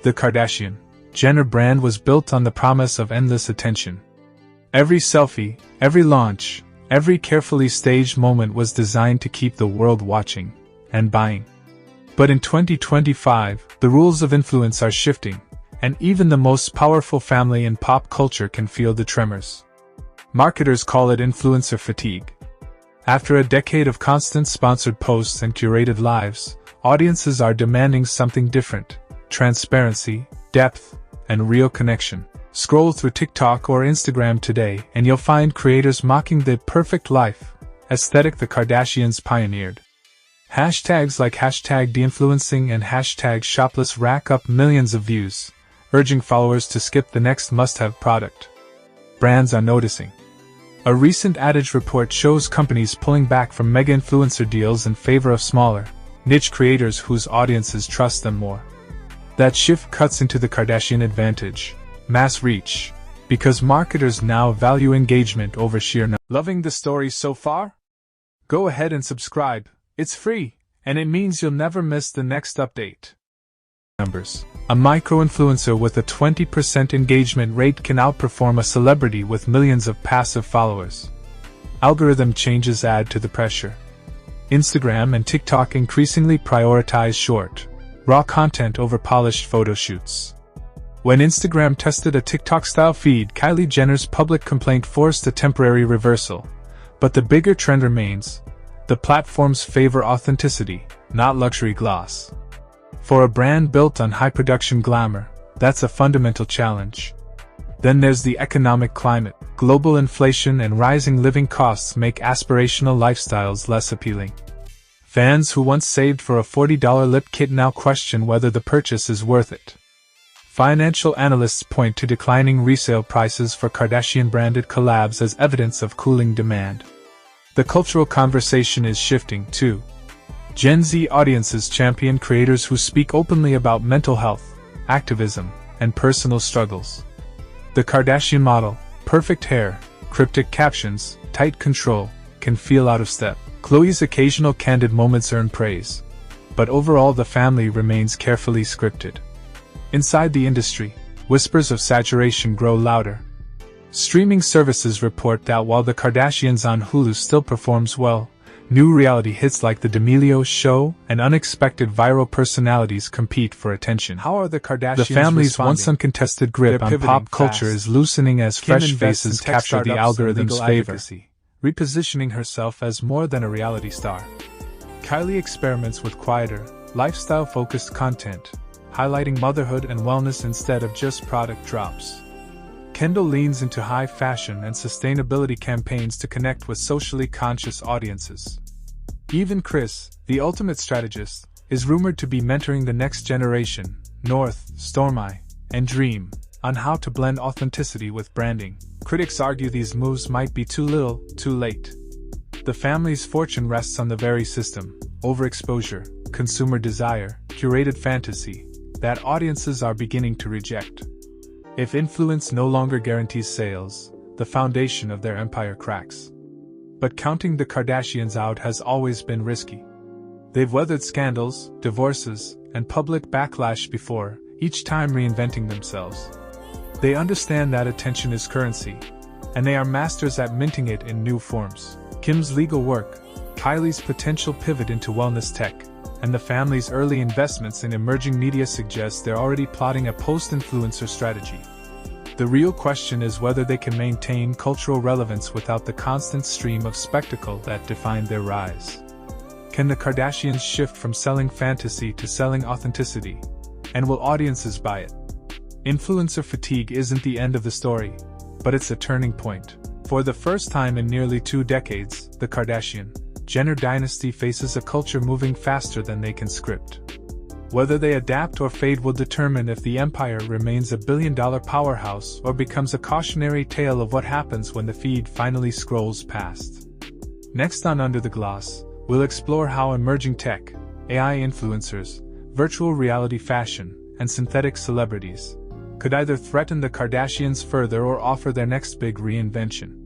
The Kardashian-Jenner brand was built on the promise of endless attention. Every selfie, every launch, every carefully staged moment was designed to keep the world watching and buying. But in 2025, the rules of influence are shifting, and even the most powerful family in pop culture can feel the tremors. Marketers call it influencer fatigue. After a decade of constant sponsored posts and curated lives, audiences are demanding something different: transparency, depth, and real connection. Scroll through TikTok or Instagram today and you'll find creators mocking the perfect life aesthetic the Kardashians pioneered. Hashtags like #deinfluencing and #shopless rack up millions of views, urging followers to skip the next must-have product. Brands are noticing. A recent Adage report shows companies pulling back from mega-influencer deals in favor of smaller, niche creators whose audiences trust them more. That shift cuts into the Kardashian advantage: mass reach, because marketers now value engagement over sheer numbers. Loving the story so far? Go ahead and subscribe. It's free, and it means you'll never miss the next update. Numbers. A micro-influencer with a 20% engagement rate can outperform a celebrity with millions of passive followers. Algorithm changes add to the pressure. Instagram and TikTok increasingly prioritize short, raw content over polished photo shoots. When Instagram tested a TikTok-style feed, Kylie Jenner's public complaint forced a temporary reversal. But the bigger trend remains: the platforms favor authenticity, not luxury gloss. For a brand built on high-production glamour, that's a fundamental challenge. Then there's the economic climate. Global inflation and rising living costs make aspirational lifestyles less appealing. Fans who once saved for a $40 lip kit now question whether the purchase is worth it. Financial analysts point to declining resale prices for Kardashian-branded collabs as evidence of cooling demand. The cultural conversation is shifting, too. Gen Z audiences champion creators who speak openly about mental health, activism, and personal struggles. The Kardashian model, perfect hair, cryptic captions, tight control, can feel out of step. Khloe's occasional candid moments earn praise, but overall the family remains carefully scripted. Inside the industry, whispers of saturation grow louder. Streaming services report that while The Kardashians on Hulu still performs well, new reality hits like The D'Amelio Show and unexpected viral personalities compete for attention. How are the Kardashians responding? The family's once uncontested grip on pop culture is loosening as fresh faces capture the algorithm's favor, repositioning herself as more than a reality star. Kylie experiments with quieter, lifestyle-focused content, highlighting motherhood and wellness instead of just product drops. Kendall leans into high fashion and sustainability campaigns to connect with socially conscious audiences. Even Kris, the ultimate strategist, is rumored to be mentoring the next generation, North, Stormi, and Dream, on how to blend authenticity with branding. Critics argue these moves might be too little, too late. The family's fortune rests on the very system: overexposure, consumer desire, curated fantasy, that audiences are beginning to reject. If influence no longer guarantees sales, the foundation of their empire cracks. But counting the Kardashians out has always been risky. They've weathered scandals, divorces, and public backlash before, each time reinventing themselves. They understand that attention is currency, and they are masters at minting it in new forms. Kim's legal work, Kylie's potential pivot into wellness tech, and the family's early investments in emerging media suggest they're already plotting a post-influencer strategy. The real question is whether they can maintain cultural relevance without the constant stream of spectacle that defined their rise. Can the Kardashians shift from selling fantasy to selling authenticity? And will audiences buy it? Influencer fatigue isn't the end of the story, but it's a turning point. For the first time in nearly 2 decades, the Kardashian-Jenner dynasty faces a culture moving faster than they can script. Whether they adapt or fade will determine if the empire remains a billion-dollar powerhouse or becomes a cautionary tale of what happens when the feed finally scrolls past. Next on Under the Gloss, we'll explore how emerging tech, AI influencers, virtual reality fashion, and synthetic celebrities could either threaten the Kardashians further or offer their next big reinvention.